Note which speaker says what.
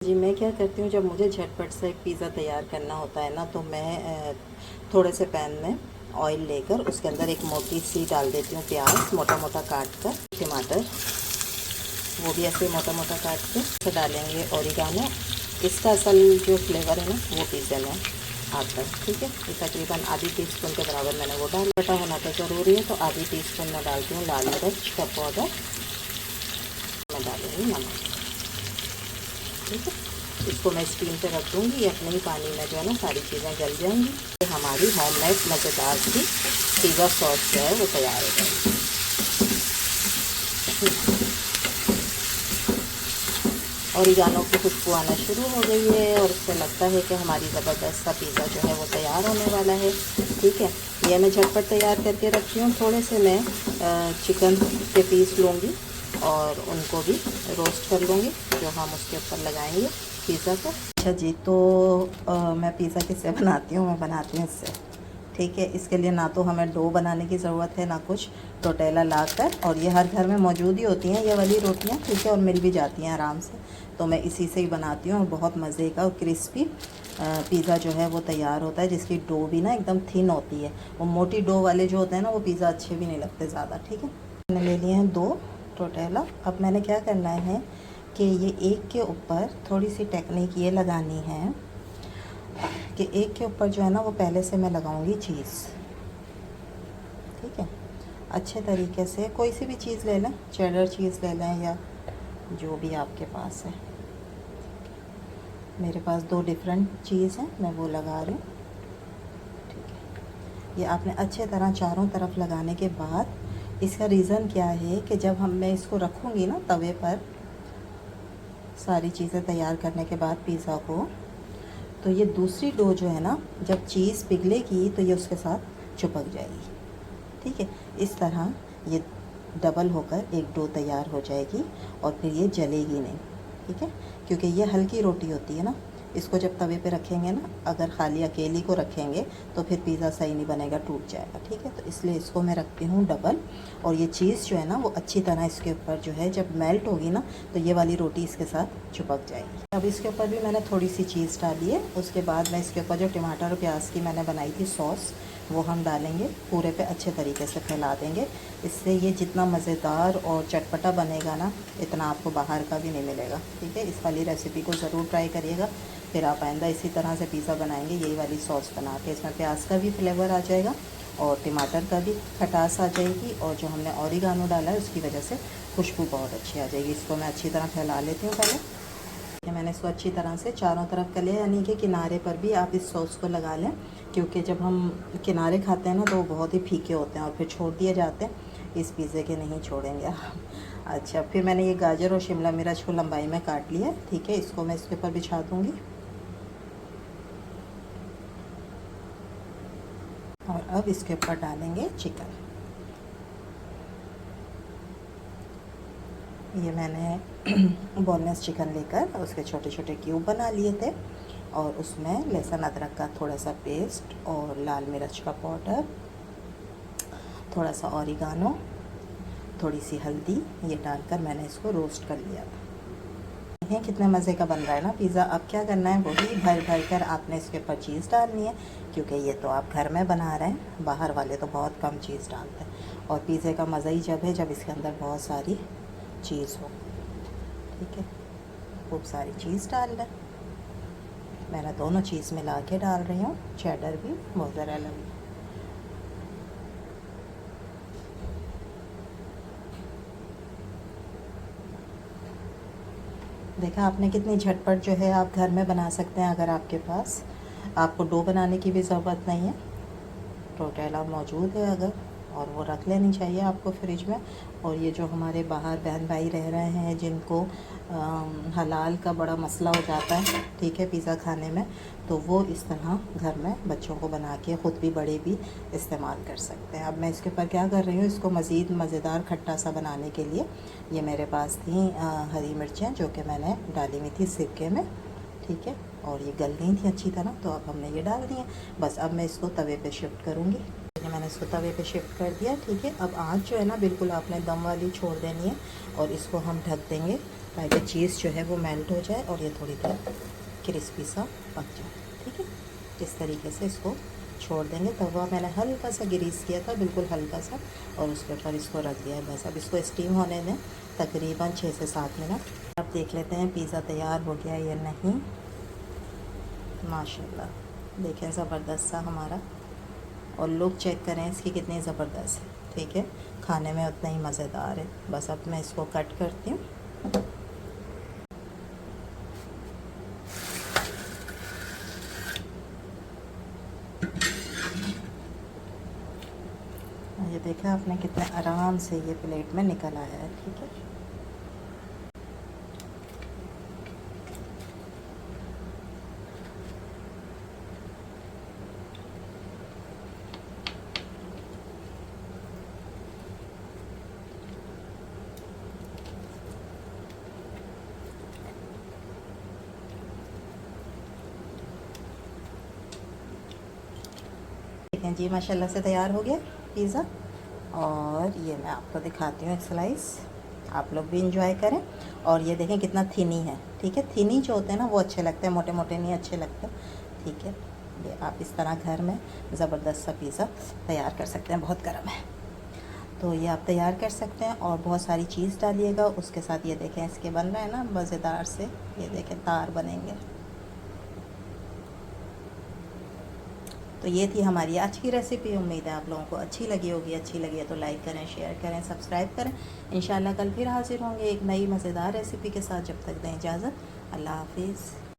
Speaker 1: जी, मैं क्या करती हूँ, जब मुझे झटपट से एक पिज़्ज़ा तैयार करना होता है ना, तो मैं थोड़े से पैन में ऑयल लेकर उसके अंदर एक मोटी सी डाल देती हूँ प्याज मोटा मोटा काट कर, टमाटर वो भी ऐसे मोटा मोटा काट के तो डालेंगे, ओरिगानो। इसका असल जो फ्लेवर है ना वो पिज़्ज़े में आता है। ठीक है, ये तकरीबन आधी टीस्पून के बराबर मैंने वो डाल बटा होना तो ज़रूरी है, तो आधी टीस्पून मैं डालती हूँ लाल मिर्च का पाउडर, मैं डालूँगी नमक। ठीक है, इसको मैं स्टीम पे रख दूँगी। अपने ही पानी में जो है ना सारी चीज़ें गल जाएंगी। तो हमारी होममेड मज़ेदार सी पिज़्ज़ा सॉस जो है वो तैयार हो जाएगी। ओरिगानो की खुशबू आना शुरू हो गई है और इससे लगता है कि हमारी ज़बरदस्त सा पिज़्ज़ा जो है वो तैयार होने वाला है। ठीक है, ये मैं झटपट तैयार करके रखी हूँ। थोड़े से मैं चिकन के पीस लूँगी और उनको भी रोस्ट कर लूँगी, जो हम उसके ऊपर लगाएंगे पिज़्ज़ा को। अच्छा जी, तो मैं पिज़्ज़ा किससे बनाती हूँ? मैं बनाती हूँ इससे। ठीक है, इसके लिए ना तो हमें डो बनाने की ज़रूरत है ना कुछ। टोटेला लाकर, और ये हर घर में मौजूद ही होती हैं ये वाली रोटियाँ। ठीक है, और मिल भी जाती हैं आराम से, तो मैं इसी से ही बनाती हूँ और बहुत मज़े का और क्रिस्पी पिज़्ज़ा जो है वो तैयार होता है, जिसकी डो भी ना एकदम थिन होती है। वो मोटी डो वाले जो होते हैं ना वो पिज़्ज़ा अच्छे भी नहीं लगते ज़्यादा। ठीक है, मैंने ले लिए हैं 2 टोटेला। अब मैंने क्या करना है कि ये एक के ऊपर थोड़ी सी टेक्निक ये लगानी है कि एक के ऊपर जो है ना वो पहले से मैं लगाऊंगी चीज़। ठीक है, अच्छे तरीके से कोई सी भी चीज़ ले लें, चेडर चीज़ ले लें या जो भी आपके पास है। मेरे पास 2 डिफरेंट चीज़ हैं, मैं वो लगा रही हूँ। ठीक है, ये आपने अच्छे तरह चारों तरफ लगाने के बाद, इसका रीज़न क्या है कि जब मैं इसको रखूँगी ना तवे पर, सारी चीज़ें तैयार करने के बाद पिज़्ज़ा को, तो ये दूसरी डो जो है ना, जब चीज़ पिघलेगी तो ये उसके साथ चिपक जाएगी। ठीक है, इस तरह ये डबल होकर एक डो तैयार हो जाएगी और फिर ये जलेगी नहीं। ठीक है, क्योंकि ये हल्की रोटी होती है ना, इसको जब तवे पे रखेंगे ना, अगर खाली अकेली को रखेंगे तो फिर पिज़्ज़ा सही नहीं बनेगा, टूट जाएगा। ठीक है, तो इसलिए इसको मैं रखती हूँ डबल, और ये चीज़ जो है ना वो अच्छी तरह इसके ऊपर जो है जब मेल्ट होगी ना, तो ये वाली रोटी इसके साथ चिपक जाएगी। अब इसके ऊपर भी मैंने थोड़ी सी चीज़ डाली है। उसके बाद मैं इसके ऊपर जो टमाटर और प्याज की मैंने बनाई थी सॉस, वो हम डालेंगे, पूरे पे अच्छे तरीके से फैला देंगे। इससे ये जितना मज़ेदार और चटपटा बनेगा ना, इतना आपको बाहर का भी नहीं मिलेगा। ठीक है, इस वाली रेसिपी को ज़रूर ट्राई करिएगा, फिर आप आइंदा इसी तरह से पिज़्ज़ा बनाएंगे यही वाली सॉस बना के। इसमें प्याज का भी फ्लेवर आ जाएगा और टमाटर का भी खटास आ जाएगी, और जो हमने ओरिगानो डाला है उसकी वजह से खुशबू बहुत अच्छी आ जाएगी। इसको मैं अच्छी तरह फैला लेती हूँ पहले। मैंने इसको अच्छी तरह से चारों तरफ कर लिया, यानी कि किनारे पर भी आप इस सॉस को लगा लें, क्योंकि जब हम किनारे खाते हैं ना तो वो बहुत ही फीके होते हैं और फिर छोड़ दिए जाते हैं। इस पिज़्ज़े के नहीं छोड़ेंगे आप। अच्छा, फिर मैंने ये गाजर और शिमला मिर्च को लंबाई में काट लिया। ठीक है, इसको मैं इसके ऊपर बिछा दूँगी और अब इसके ऊपर डालेंगे चिकन। ये मैंने बोनलेस चिकन लेकर उसके छोटे छोटे क्यूब बना लिए थे, और उसमें लहसुन अदरक का थोड़ा सा पेस्ट और लाल मिर्च का पाउडर, थोड़ा सा ओरिगानो, थोड़ी सी हल्दी, ये डालकर मैंने इसको रोस्ट कर लिया था। देखें कितने मज़े का बन रहा है ना पिज़्ज़ा। अब क्या करना है, वही भर भर कर आपने इसके ऊपर चीज़ डालनी है, क्योंकि ये तो आप घर में बना रहे हैं, बाहर वाले तो बहुत कम चीज़ डालते हैं। और पिज़्ज़े का मज़ा ही जब है जब इसके अंदर बहुत सारी चीज़ हो। ठीक है, खूब सारी चीज़ डाल लें। मैंने दोनों चीज़ मिला के डाल रही हूँ, चेडर भी, मोज़रेला भी। देखा आपने कितनी झटपट जो है आप घर में बना सकते हैं। अगर आपके पास, आपको डो बनाने की भी ज़रूरत नहीं है, टोटेला मौजूद है अगर, और वो रख लेनी चाहिए आपको फ्रिज में। और ये जो हमारे बाहर बहन भाई रह रहे हैं जिनको हलाल का बड़ा मसला हो जाता है, ठीक है, पिज़्ज़ा खाने में, तो वो इस तरह घर में बच्चों को बना के ख़ुद भी बड़े भी इस्तेमाल कर सकते हैं। अब मैं इसके ऊपर क्या कर रही हूँ, इसको मज़ीद मज़ेदार खट्टा सा बनाने के लिए ये मेरे पास थी हरी मिर्चें, जो कि मैंने डाली हुई थी सिरके में। ठीक है, और ये गल गई थी अच्छी तरह, तो अब हमने ये डाल दी है। बस अब मैं इसको तवे पे शिफ्ट करूँगी। मैंने इसको तवे पे शिफ्ट कर दिया। ठीक है, अब आँच जो है ना बिल्कुल आपने दम वाली छोड़ देनी है और इसको हम ढक देंगे ताकि चीज़ जो है वो मेल्ट हो जाए और ये थोड़ी देर क्रिस्पी सा पक जाए। ठीक है, इस तरीके से इसको छोड़ देंगे। तवा मैंने हल्का सा ग्रीस किया था, बिल्कुल हल्का सा, और उसके ऊपर इसको रख दिया है। बस अब इसको स्टीम होने दें तकरीबन 6 से 7 मिनट। अब देख लेते हैं पिज़्ज़ा तैयार हो गया या नहीं। माशाल्लाह देखें ज़बरदस्त सा हमारा, और लुक चेक करें इसकी कितनी ज़बरदस्त है। ठीक है, खाने में उतना ही मज़ेदार है। बस अब मैं इसको कट करती हूँ। ये देखा आपने कितने आराम से ये प्लेट में निकल आया है। ठीक है, देखें जी माशाल्लाह से तैयार हो गया पिज़्ज़ा। और ये मैं आपको दिखाती हूँ एक स्लाइस, आप लोग भी इंजॉय करें। और ये देखें कितना थिनी है। ठीक है, थिनी जो होते हैं ना वो अच्छे लगते हैं, मोटे मोटे नहीं अच्छे लगते। ठीक है, ये आप इस तरह घर में ज़बरदस्त सा पिज़्ज़ा तैयार कर सकते हैं। बहुत गर्म है तो ये आप तैयार कर सकते हैं, और बहुत सारी चीज़ डालिएगा उसके साथ। ये देखें इसके बन रहे हैं ना मज़ेदार से, ये देखें तार बनेंगे। तो ये थी हमारी आज की रेसिपी। उम्मीद है आप लोगों को अच्छी लगी होगी। अच्छी लगी है तो लाइक करें, शेयर करें, सब्सक्राइब करें। इंशाल्लाह कल फिर हाज़िर होंगे एक नई मज़ेदार रेसिपी के साथ। जब तक दें इजाज़त, अल्लाह हाफिज़।